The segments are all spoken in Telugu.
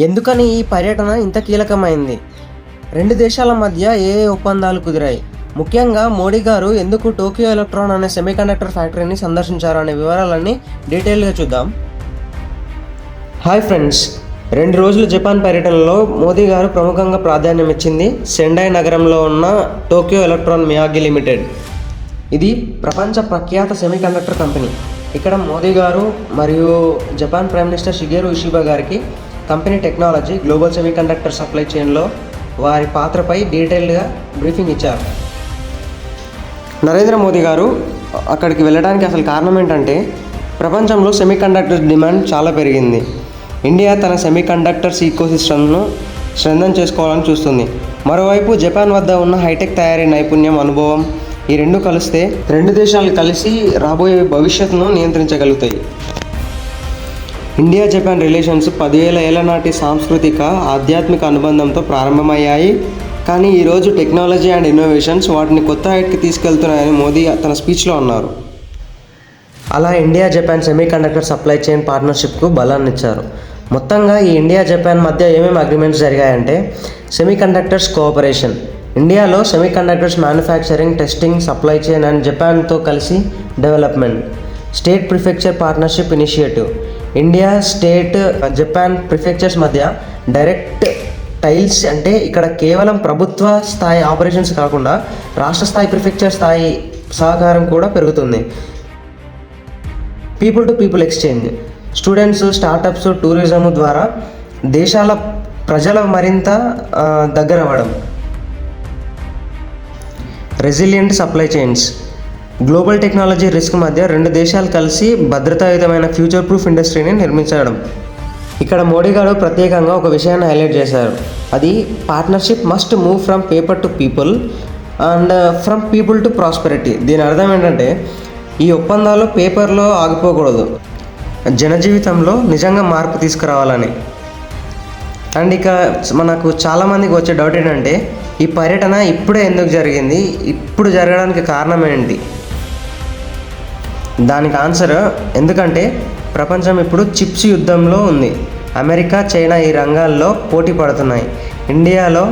ఎందుకని ఈ పర్యటన ఇంత కీలకమైంది? రెండు దేశాల మధ్య ఏ ఒప్పందాలు కుదిరాయి? ముఖ్యంగా మోడీ గారు ఎందుకు టోక్యో ఎలక్ట్రాన్ అనే సెమీకండక్టర్ ఫ్యాక్టరీని సందర్శించారు అనే వివరాలన్నీ డీటెయిల్గా చూద్దాం. హాయ్ ఫ్రెండ్స్, 2 రోజుల జపాన్ పర్యటనలో మోదీ గారు ప్రముఖంగా ప్రాధాన్యం ఇచ్చింది సెండై నగరంలో ఉన్న టోక్యో ఎలక్ట్రాన్ మియాగి లిమిటెడ్. ఇది ప్రపంచ ప్రఖ్యాత సెమీకండక్టర్ కంపెనీ. ఇక్కడ మోదీ గారు మరియు Japan prime minister Shigeru Ishiba గారికి company technology, global semiconductor supply చైన్లో వారి పాత్రపై డీటెయిల్డ్గా బ్రీఫింగ్ ఇచ్చారు. నరేంద్ర మోదీ గారు అక్కడికి వెళ్ళడానికి అసలు కారణం ఏంటంటే, ప్రపంచంలో సెమీకండక్టర్ డిమాండ్ చాలా పెరిగింది. ఇండియా తన సెమీకండక్టర్స్ ఈకోసిస్టమ్ను స్ట్రెంథన్ చేసుకోవాలని చూస్తుంది. మరోవైపు జపాన్ వద్ద ఉన్న హైటెక్ తయారీ నైపుణ్యం, అనుభవం, ఈ రెండు కలిస్తే 2 దేశాలు కలిసి రాబోయే భవిష్యత్తును నియంత్రించగలుగుతాయి. ఇండియా జపాన్ రిలేషన్స్ 10,000 ఏళ్ల నాటి సాంస్కృతిక, ఆధ్యాత్మిక అనుబంధంతో ప్రారంభమయ్యాయి. కానీ ఈరోజు టెక్నాలజీ అండ్ ఇన్నోవేషన్స్ వాటిని కొత్త హైట్కి తీసుకెళ్తున్నాయని మోదీ తన స్పీచ్లో అన్నారు. అలా India Japan semiconductor supply chain పార్ట్నర్షిప్కు బలాన్ని ఇచ్చారు. మొత్తంగా ఈ ఇండియా జపాన్ మధ్య ఏమేమి అగ్రిమెంట్స్ జరిగాయంటే, సెమీకండక్టర్స్ కోఆపరేషన్, ఇండియాలో semiconductors manufacturing, testing, supply chain and జపాన్తో కలిసి development. State prefecture partnership initiative, India, state, Japan prefectures మధ్య డైరెక్ట్ టైల్స్, అంటే ఇక్కడ కేవలం ప్రభుత్వ స్థాయి ఆపరేషన్స్ కాకుండా రాష్ట్ర స్థాయి, ప్రిఫెక్చర్ స్థాయి సహకారం కూడా పెరుగుతుంది. People to people exchange, students, startups, tourism ద్వారా దేశాల ప్రజల మరింత దగ్గర అవ్వడం. Resilient supply chains, global technology risk మధ్య 2 దేశాలు కలిసి భద్రతాయుతమైన ఫ్యూచర్ ప్రూఫ్ ఇండస్ట్రీని నిర్మించడం. ఇక్కడ మోడీ గారు ప్రత్యేకంగా ఒక విషయాన్ని హైలైట్ చేశారు. అది partnership must move from paper to people and from people to prosperity. దీని అర్థం ఏంటంటే, ఈ ఒప్పందాలు పేపర్లో ఆగిపోకూడదు, జనజీవితంలో నిజంగా మార్పు తీసుకురావాలని. అండ్ ఇక మనకు చాలామందికి వచ్చే డౌట్ ఏంటంటే, ఈ పర్యటన ఇప్పుడే ఎందుకు జరిగింది, ఇప్పుడు జరగడానికి కారణం ఏంటి? దానికి ఆన్సర్, ఎందుకంటే ప్రపంచం ఇప్పుడు చిప్స్ యుద్ధంలో ఉంది. అమెరికా, చైనా ఈ రంగాల్లో పోటీ పడుతున్నాయి. ఇండియాలో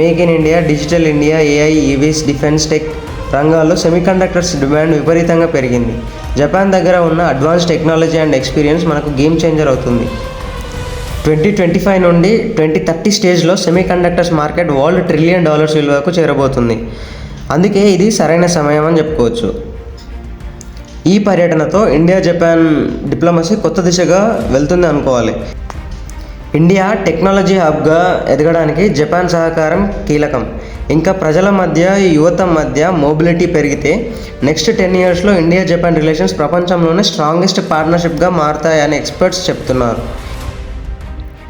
make in India, digital India, AI, EVs, defence tech రంగాల్లో సెమీకండక్టర్స్ డిమాండ్ విపరీతంగా పెరిగింది. జపాన్ దగ్గర ఉన్న అడ్వాన్స్ టెక్నాలజీ అండ్ ఎక్స్పీరియన్స్ మనకు గేమ్ చేంజర్ అవుతుంది. 2025 నుండి 2030 స్టేజ్లో సెమీకండక్టర్స్ మార్కెట్ వరల్డ్ $1 ట్రిలియన్ విలువకు చేరబోతుంది. అందుకే ఇది సరైన సమయం అని చెప్పుకోవచ్చు. ఈ పర్యటనతో ఇండియా జపాన్ డిప్లొమసీ కొత్త దిశగా వెళ్తుంది అనుకోవాలి. ఇండియా టెక్నాలజీ హబ్గా ఎదగడానికి జపాన్ సహకారం కీలకం. ఇంకా ప్రజల మధ్య, యువత మధ్య మొబిలిటీ పెరిగితే నెక్స్ట్ 10 ఇయర్స్లో ఇండియా జపాన్ రిలేషన్స్ ప్రపంచంలోనే స్ట్రాంగెస్ట్ పార్ట్నర్షిప్గా మారతాయని ఎక్స్పర్ట్స్ చెప్తున్నారు.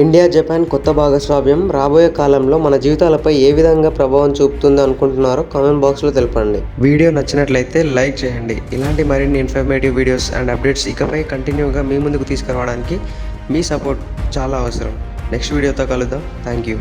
ఇండియా జపాన్ కొత్త భాగస్వామ్యం రాబోయే కాలంలో మన జీవితాలపై ఏ విధంగా ప్రభావం చూపుతుందో అనుకుంటున్నారో కామెంట్ బాక్స్లో తెలపండి. వీడియో నచ్చినట్లయితే లైక్ చేయండి. ఇలాంటి మరిన్ని ఇన్ఫర్మేటివ్ వీడియోస్ అండ్ అప్డేట్స్ ఇకపై కంటిన్యూగా మీ ముందుకు తీసుకురావడానికి మీ సపోర్ట్ చాలా అవసరం. నెక్స్ట్ వీడియోతో కలుద్దాం. Thank you.